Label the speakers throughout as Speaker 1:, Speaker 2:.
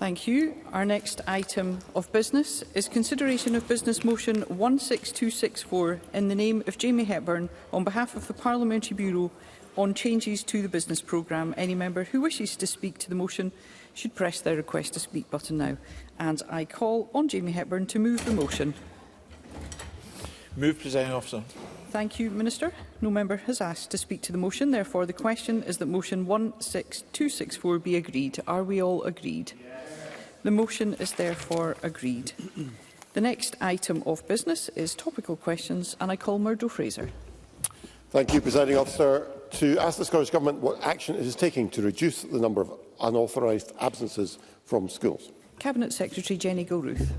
Speaker 1: Thank you. Our next item of business is consideration of business motion 16264 in the name of Jamie Hepburn on behalf of the Parliamentary Bureau on changes to the business programme. Any member who wishes to speak to the motion should press their request to speak button now. And I call on Jamie Hepburn to move the motion.
Speaker 2: Move, Presiding Officer.
Speaker 1: Thank you, Minister. No member has asked to speak to the motion. Therefore, the question is that motion 16264 be agreed. Are we all agreed? The motion is therefore agreed. The next item of business is topical questions, and I call Murdo Fraser.
Speaker 3: Thank you, Presiding Officer. To ask the Scottish Government what action it is taking to reduce the number of unauthorised absences from schools.
Speaker 1: Cabinet Secretary Jenny Gilruth.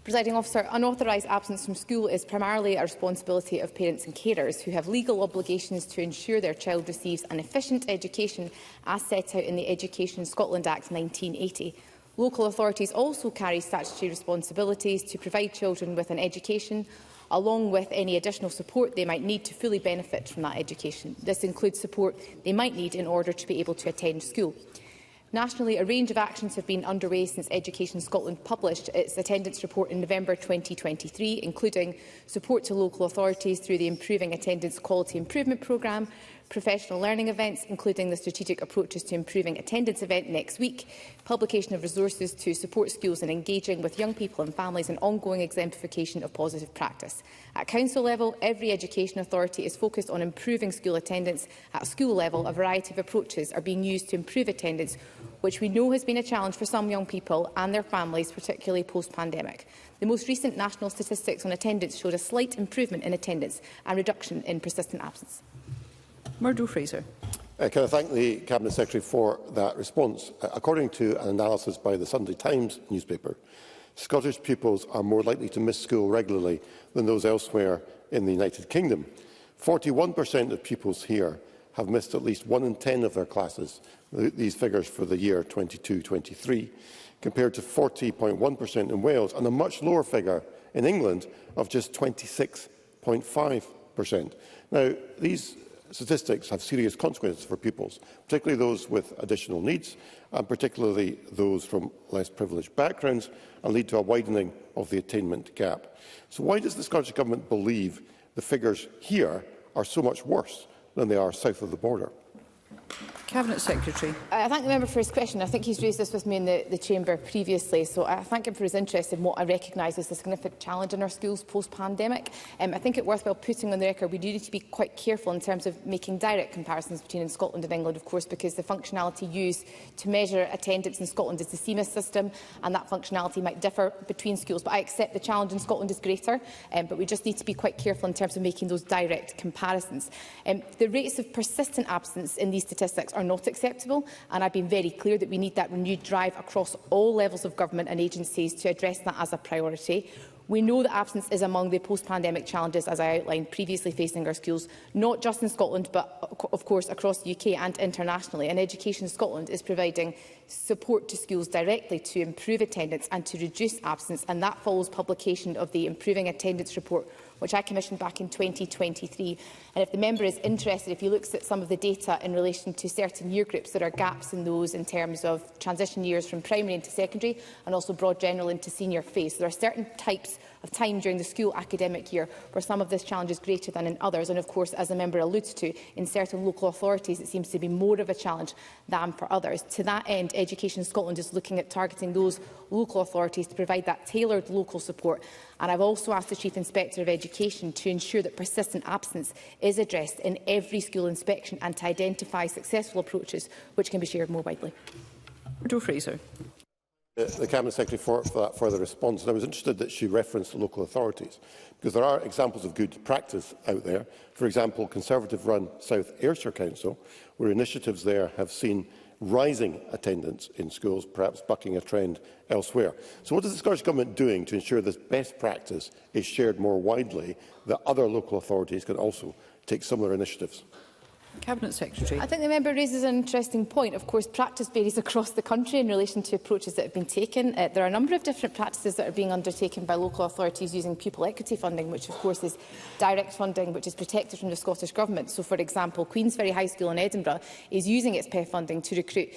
Speaker 4: Presiding Officer, unauthorised absence from school is primarily a responsibility of parents and carers who have legal obligations to ensure their child receives an efficient education as set out in the Education Scotland Act 1980. Local authorities also carry statutory responsibilities to provide children with an education, along with any additional support they might need to fully benefit from that education. This includes support they might need in order to be able to attend school. Nationally, a range of actions have been underway since Education Scotland published its attendance report in November 2023, including support to local authorities through the Improving Attendance Quality Improvement Programme, professional learning events, including the Strategic Approaches to Improving Attendance event next week, publication of resources to support schools in engaging with young people and families, and ongoing exemplification of positive practice. At council level, every education authority is focused on improving school attendance. At school level, a variety of approaches are being used to improve attendance, which we know has been a challenge for some young people and their families, particularly post-pandemic. The most recent national statistics on attendance showed a slight improvement in attendance and reduction in persistent absence.
Speaker 1: Murdo Fraser.
Speaker 3: Can I thank the Cabinet Secretary for that response? According to an analysis by the Sunday Times newspaper, Scottish pupils are more likely to miss school regularly than those elsewhere in the United Kingdom. 41% of pupils here have missed at least 1 in 10 of their classes, these figures for the year 22-23, compared to 40.1% in Wales, and a much lower figure in England of just 26.5%. Now, these statistics have serious consequences for pupils, particularly those with additional needs, and particularly those from less privileged backgrounds, and lead to a widening of the attainment gap. So why does the Scottish Government believe the figures here are so much worse than they are south of the border?
Speaker 1: Cabinet Secretary.
Speaker 4: I thank the member for his question. I think he's raised this with me in the Chamber previously, so I thank him for his interest in what I recognise as a significant challenge in our schools post-pandemic. I think it worthwhile putting on the record we do need to be quite careful in terms of making direct comparisons between Scotland and England, of course, because the functionality used to measure attendance in Scotland is the CMIS system, and that functionality might differ between schools. But I accept the challenge in Scotland is greater, but we just need to be quite careful in terms of making those direct comparisons. The rates of persistent absence in these statistics are not acceptable, and I've been very clear that we need that renewed drive across all levels of government and agencies to address that as a priority. We know that absence is among the post-pandemic challenges, as I outlined previously, facing our schools, not just in Scotland, but of course across the UK and internationally. And Education Scotland is providing support to schools directly to improve attendance and to reduce absence, and that follows publication of the Improving Attendance Report, which I commissioned back in 2023. And if the member is interested, if he looks at some of the data in relation to certain year groups, there are gaps in those in terms of transition years from primary into secondary and also broad general into senior phase. So there are certain types of time during the school academic year where some of this challenge is greater than in others. And of course, as the member alludes to, in certain local authorities it seems to be more of a challenge than for others. To that end, Education Scotland is looking at targeting those local authorities to provide that tailored local support. And I've also asked the Chief Inspector of Education to ensure that persistent absence is addressed in every school inspection and to identify successful approaches which can be shared more widely.
Speaker 1: Murdo Fraser.
Speaker 3: The Cabinet Secretary for that further response. And I was interested that she referenced the local authorities, because there are examples of good practice out there. For example, Conservative-run South Ayrshire Council, where initiatives there have seen rising attendance in schools, perhaps bucking a trend elsewhere. So what is the Scottish Government doing to ensure this best practice is shared more widely, that other local authorities can also take similar initiatives?
Speaker 1: Cabinet Secretary.
Speaker 4: I think the member raises an interesting point. Of course, practice varies across the country in relation to approaches that have been taken. There are a number of different practices that are being undertaken by local authorities using pupil equity funding, which of course is direct funding which is protected from the Scottish Government. So, for example, Queensferry High School in Edinburgh is using its PEF funding to recruit,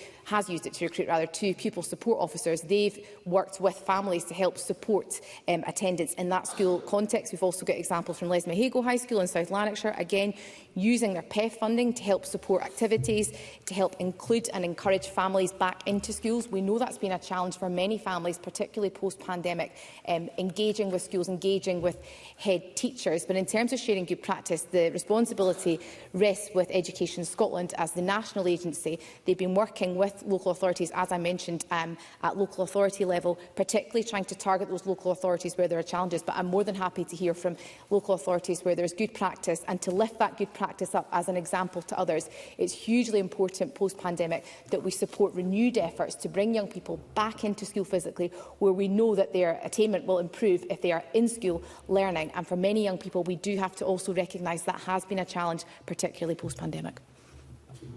Speaker 4: two pupil support officers. They've worked with families to help support attendance in that school context. We've also got examples from Lesmahago High School in South Lanarkshire, again using their PEF funding to help support activities, to help include and encourage families back into schools. We know that's been a challenge for many families, particularly post-pandemic, engaging with schools, engaging with head teachers. But in terms of sharing good practice, the responsibility rests with Education Scotland as the national agency. They've been working with local authorities, as I mentioned, at local authority level, particularly trying to target those local authorities where there are challenges. But I'm more than happy to hear from local authorities where there is good practice and to lift that good practice up as an example to others. It's hugely important post-pandemic that we support renewed efforts to bring young people back into school physically, where we know that their attainment will improve if they are in school learning. And for many young people, we do have to also recognise that has been a challenge, particularly post-pandemic.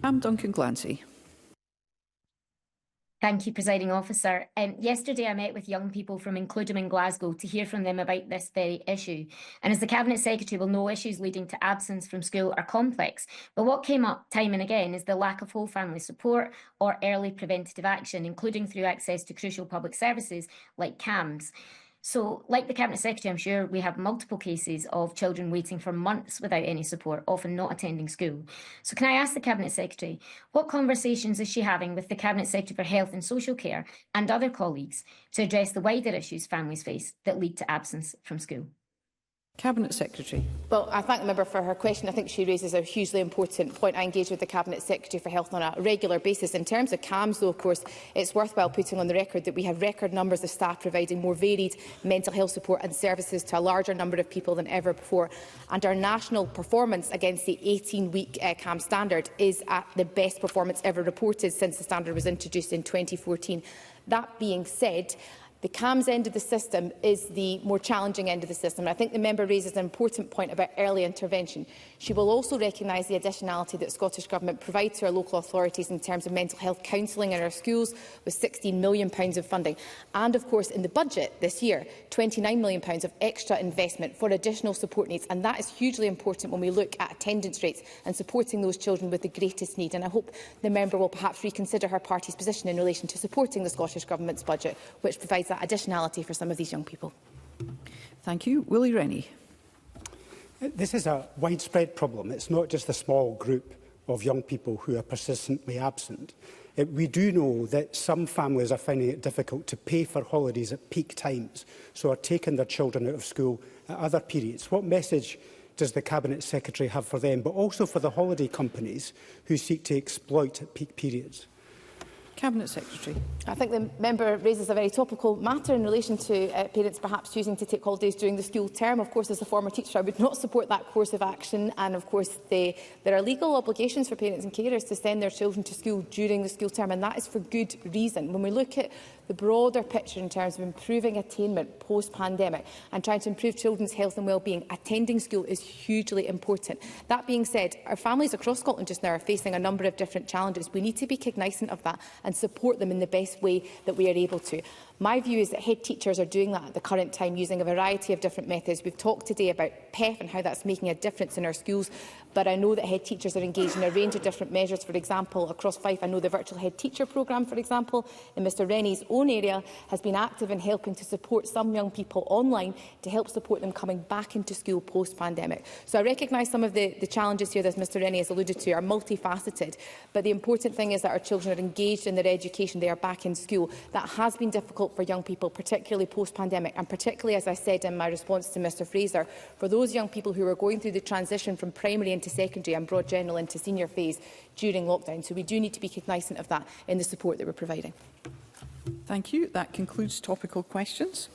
Speaker 1: Duncan Glancy.
Speaker 2: Thank you, Presiding Officer. Yesterday I met with young people from Includum in Glasgow to hear from them about this very issue. And as the Cabinet Secretary will know, issues leading to absence from school are complex. But what came up time and again is the lack of whole family support or early preventative action, including through access to crucial public services like CAMHS. So, like the Cabinet Secretary, I'm sure we have multiple cases of children waiting for months without any support, often not attending school. So can I ask the Cabinet Secretary, what conversations is she having with the Cabinet Secretary for Health and Social Care and other colleagues to address the wider issues families face that lead to absence from school?
Speaker 1: Cabinet Secretary.
Speaker 4: Well, I thank the member for her question. I think she raises a hugely important point. I engage with the Cabinet Secretary for Health on a regular basis. In terms of CAMHS, though, of course, it's worthwhile putting on the record that we have record numbers of staff providing more varied mental health support and services to a larger number of people than ever before. And our national performance against the 18-week CAMHS standard is at the best performance ever reported since the standard was introduced in 2014. That being said, the CAMHS end of the system is the more challenging end of the system. And I think the member raises an important point about early intervention. She will also recognise the additionality that Scottish Government provides to our local authorities in terms of mental health counselling in our schools, with £16 million of funding. And, of course, in the budget this year, £29 million of extra investment for additional support needs. And that is hugely important when we look at attendance rates and supporting those children with the greatest need. And I hope the member will perhaps reconsider her party's position in relation to supporting the Scottish Government's budget, which provides that additionality for some of these young people.
Speaker 1: Thank you. Willie Rennie.
Speaker 5: This is a widespread problem. It's not just a small group of young people who are persistently absent. We do know that some families are finding it difficult to pay for holidays at peak times, so are taking their children out of school at other periods. What message does the Cabinet Secretary have for them, but also for the holiday companies who seek to exploit at peak periods?
Speaker 1: Cabinet Secretary.
Speaker 4: I think the member raises a very topical matter in relation to parents perhaps choosing to take holidays during the school term. Of course, as a former teacher, I would not support that course of action. And of course, there are legal obligations for parents and carers to send their children to school during the school term, and that is for good reason. When we look at the broader picture in terms of improving attainment post-pandemic and trying to improve children's health and well-being, attending school is hugely important. That being said, our families across Scotland just now are facing a number of different challenges. We need to be cognizant of that and support them in the best way that we are able to. My view is that head teachers are doing that at the current time using a variety of different methods. We've talked today about PEF and how that's making a difference in our schools, but I know that head teachers are engaged in a range of different measures. For example, across Fife, I know the virtual head teacher programme, for example, in Mr Rennie's own area, has been active in helping to support some young people online to help support them coming back into school post-pandemic. So I recognise some of the challenges here, as Mr Rennie has alluded to, are multifaceted, but the important thing is that our children are engaged in their education, they are back in school. That has been difficult for young people, particularly post-pandemic, and particularly, as I said in my response to Mr Fraser, for those young people who are going through the transition from primary into secondary and broad general into senior phase during lockdown. So we do need to be cognizant of that in the support that we're providing.
Speaker 1: Thank you. That concludes topical questions.